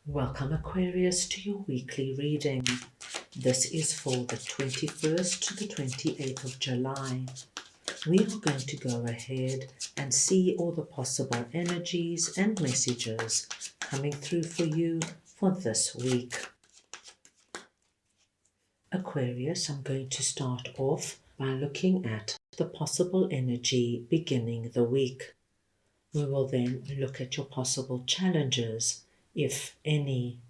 Welcome Aquarius to your weekly reading. This is for the 21st to the 28th of July. We are going to go ahead and see all the possible energies and messages coming through for you for this week. Aquarius, I'm going to start off by looking at the possible energy beginning the week. We will then look at your possible challenges, if any.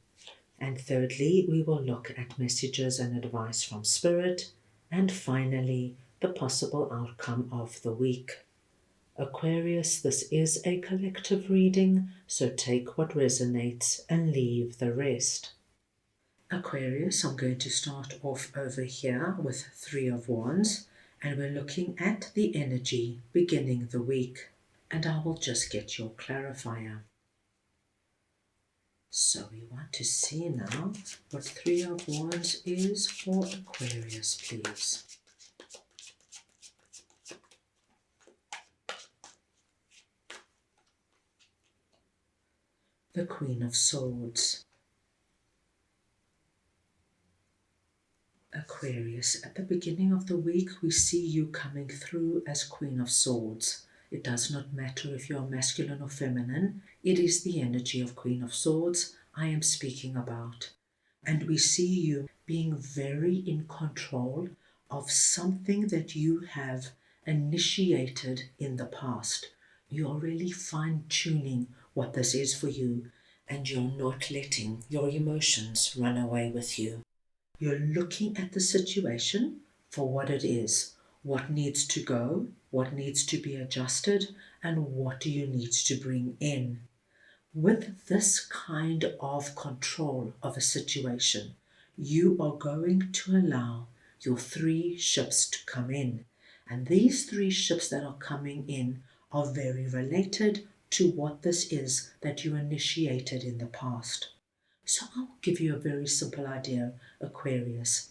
And thirdly, we will look at messages and advice from Spirit. And finally, the possible outcome of the week. Aquarius, this is a collective reading, so take what resonates and leave the rest. Aquarius, I'm going to start off over here with Three of Wands, and we're looking at the energy beginning the week. And I will just get your clarifier. So we want to see now what Three of Wands is for Aquarius, please. The Queen of Swords. Aquarius, at the beginning of the week, we see you coming through as Queen of Swords. It does not matter if you're masculine or feminine. It is the energy of Queen of Swords I am speaking about. And we see you being very in control of something that you have initiated in the past. You're really fine-tuning what this is for you, and you're not letting your emotions run away with you. You're looking at the situation for what it is. What needs to go, what needs to be adjusted, and what do you need to bring in. With this kind of control of a situation, you are going to allow your three ships to come in. And these three ships that are coming in are very related to what this is that you initiated in the past. So I'll give you a very simple idea, Aquarius.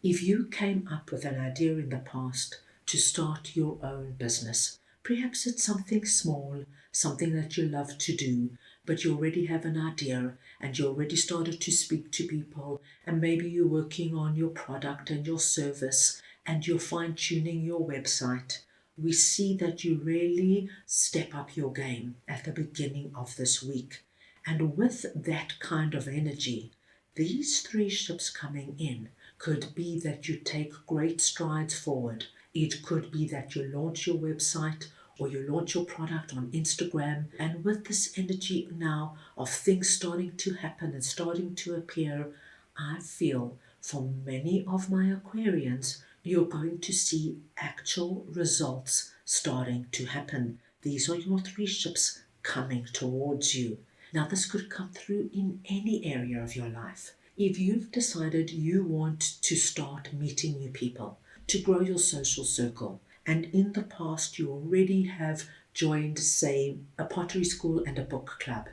If you came up with an idea in the past to start your own business, perhaps it's something small, something that you love to do, but you already have an idea and you already started to speak to people, and maybe you're working on your product and your service and you're fine-tuning your website. We see that you really step up your game at the beginning of this week. And with that kind of energy, these three ships coming in could be that you take great strides forward. It could be that you launch your website or you launch your product on Instagram. And with this energy now of things starting to happen and starting to appear, I feel for many of my Aquarians, you're going to see actual results starting to happen. These are your three ships coming towards you. Now, this could come through in any area of your life. If you've decided you want to start meeting new people, to grow your social circle, and in the past you already have joined, say, a pottery school and a book club,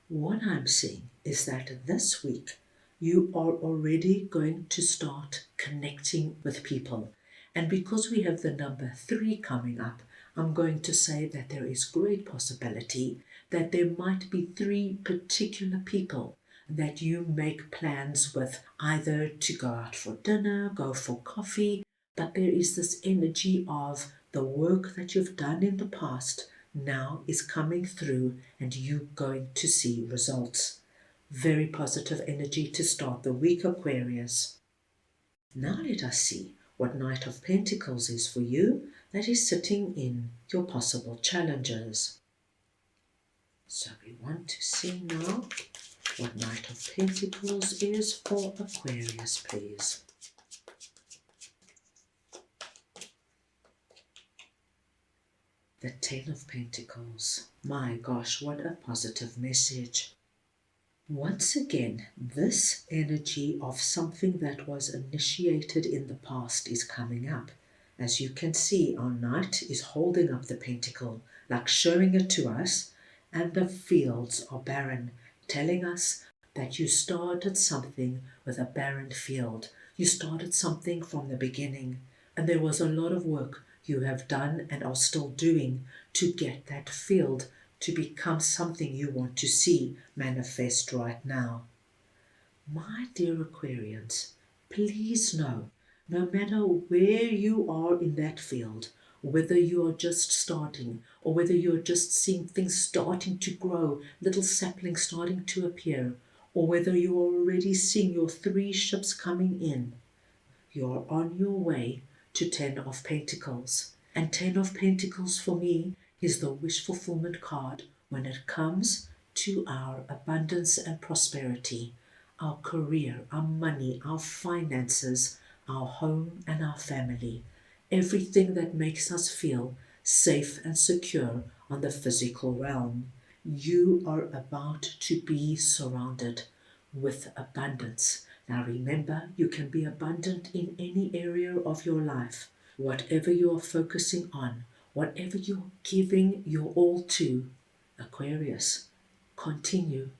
what I'm seeing is that this week you are already going to start connecting with people. And because we have the number 3 coming up, I'm going to say that there is great possibility that there might be 3 particular people that you make plans with, either to go out for dinner, go for coffee, but there is this energy of the work that you've done in the past now is coming through and you going to see results. Very positive energy to start the week, Aquarius. Now let us see what Knight of Pentacles is for you that is sitting in your possible challenges. So we want to see now what Knight of Pentacles is for Aquarius, please. The 10 of Pentacles. My gosh, what a positive message. Once again, this energy of something that was initiated in the past is coming up. As you can see, our Knight is holding up the pentacle, like showing it to us, and the fields are barren, telling us that you started something with a barren field. You started something from the beginning, and there was a lot of work you have done and are still doing to get that field to become something you want to see manifest right now. My dear Aquarians, please know, no matter where you are in that field, whether you are just starting or whether you're just seeing things starting to grow, little saplings starting to appear, or whether you're already seeing your 3 ships coming in, you're on your way to 10 of Pentacles. And 10 of Pentacles for me is the wish fulfillment card when it comes to our abundance and prosperity, our career, our money, our finances, our home and our family. Everything that makes us feel safe and secure on the physical realm. You are about to be surrounded with abundance. Now remember, you can be abundant in any area of your life. Whatever you are focusing on, whatever you're giving your all to, Aquarius, continue.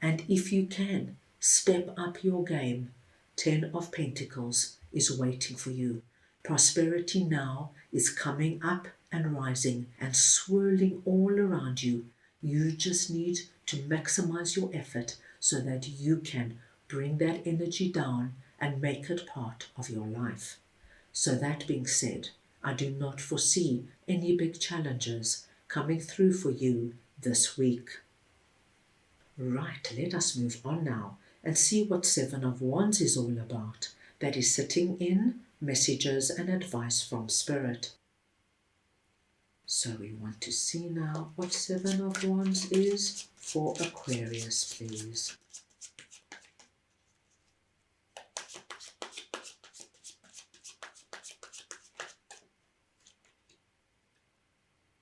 And if you can, step up your game. 10 of Pentacles is waiting for you. Prosperity now is coming up and rising and swirling all around you. You just need to maximize your effort so that you can bring that energy down and make it part of your life. So that being said, I do not foresee any big challenges coming through for you this week. Right, let us move on now and see what 7 of Wands is all about. That is sitting in messages and advice from Spirit. So we want to see now what 7 of Wands is for Aquarius, please.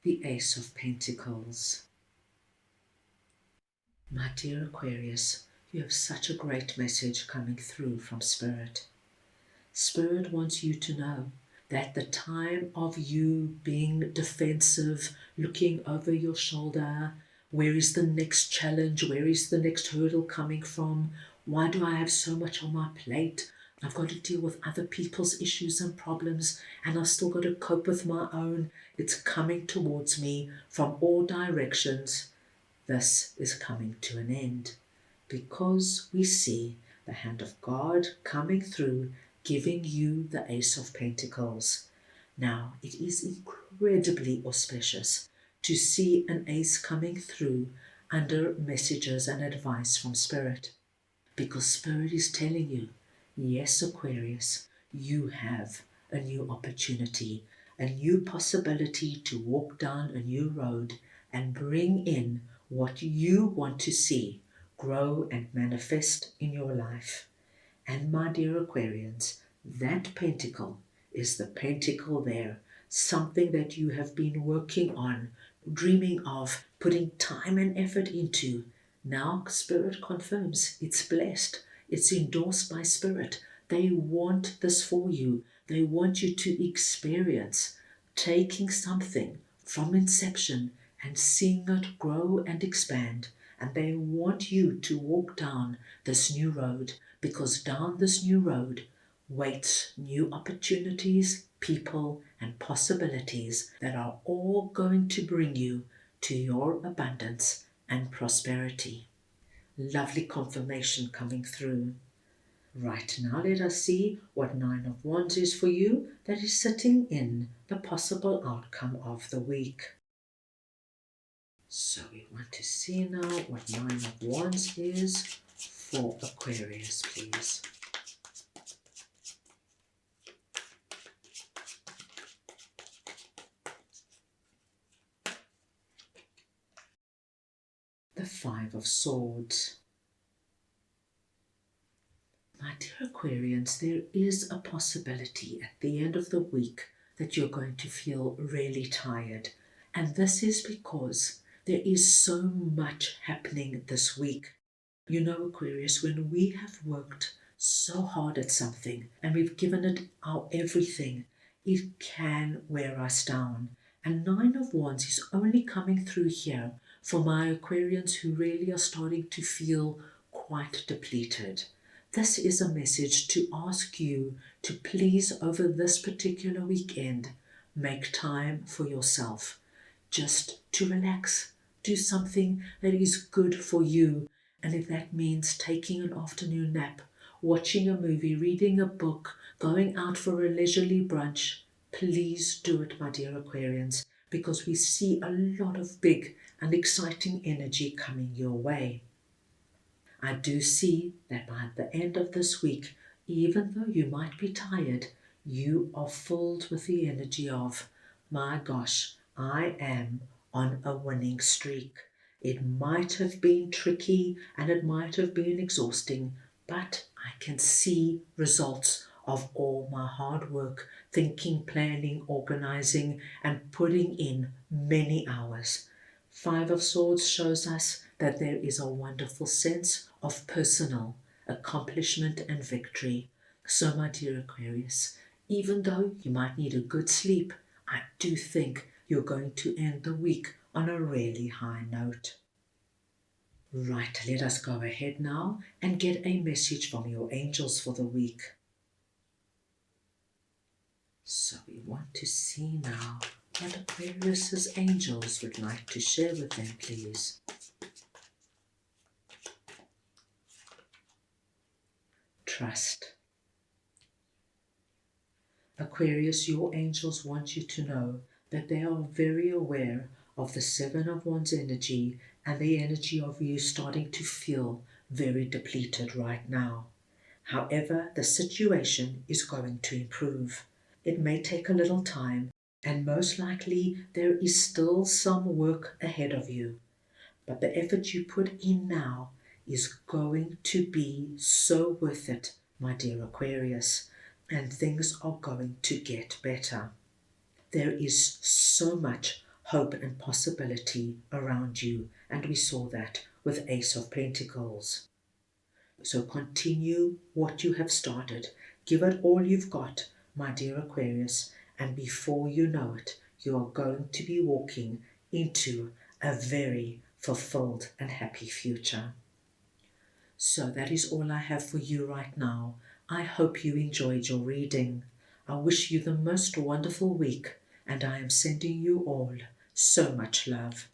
The Ace of Pentacles. My dear Aquarius, you have such a great message coming through from Spirit. Spirit wants you to know that the time of you being defensive, looking over your shoulder, where is the next challenge, where is the next hurdle coming from, why do I have so much on my plate, I've got to deal with other people's issues and problems and I've still got to cope with my own, it's coming towards me from all directions. This is coming to an end because we see the hand of God coming through, giving you the Ace of Pentacles. Now, it is incredibly auspicious to see an ace coming through under messages and advice from Spirit, because Spirit is telling you, yes, Aquarius, you have a new opportunity, a new possibility to walk down a new road and bring in what you want to see grow and manifest in your life. And my dear Aquarians, that pentacle is the pentacle there, something that you have been working on, dreaming of, putting time and effort into. Now Spirit confirms it's blessed, it's endorsed by Spirit. They want this for you. They want you to experience taking something from inception and seeing it grow and expand. And they want you to walk down this new road, because down this new road waits new opportunities, people, and possibilities that are all going to bring you to your abundance and prosperity. Lovely confirmation coming through. Right, now let us see what 9 of Wands is for you that is sitting in the possible outcome of the week. So we want to see now what 9 of Wands is for Aquarius, please. The 5 of Swords. My dear Aquarians, there is a possibility at the end of the week that you're going to feel really tired. And this is because there is so much happening this week. You know, Aquarius, when we have worked so hard at something and we've given it our everything, it can wear us down. And 9 of Wands is only coming through here for my Aquarians who really are starting to feel quite depleted. This is a message to ask you to please, over this particular weekend, make time for yourself. Just to relax, do something that is good for you, And if that means taking an afternoon nap, watching a movie, reading a book, going out for a leisurely brunch, please do it, my dear Aquarians, because we see a lot of big and exciting energy coming your way. I do see that by the end of this week, even though you might be tired, you are filled with the energy of, my gosh, I am on a winning streak. It might have been tricky and it might have been exhausting, but I can see results of all my hard work, thinking, planning, organizing, and putting in many hours. Five of Swords shows us that there is a wonderful sense of personal accomplishment and victory. So, my dear Aquarius, even though you might need a good sleep, I do think you're going to end the week on a really high note. Right, let us go ahead now and get a message from your angels for the week. So we want to see now what Aquarius's angels would like to share with them, please. Trust. Aquarius, your angels want you to know that they are very aware of the Seven of Wands energy and the energy of you starting to feel very depleted right now. However, the situation is going to improve. It may take a little time, and most likely there is still some work ahead of you. But the effort you put in now is going to be so worth it, my dear Aquarius, and things are going to get better. There is so much hope and possibility around you, and we saw that with Ace of Pentacles. So continue what you have started. Give it all you've got, my dear Aquarius, and before you know it, you are going to be walking into a very fulfilled and happy future. So that is all I have for you right now. I hope you enjoyed your reading. I wish you the most wonderful week, and I am sending you all so much love.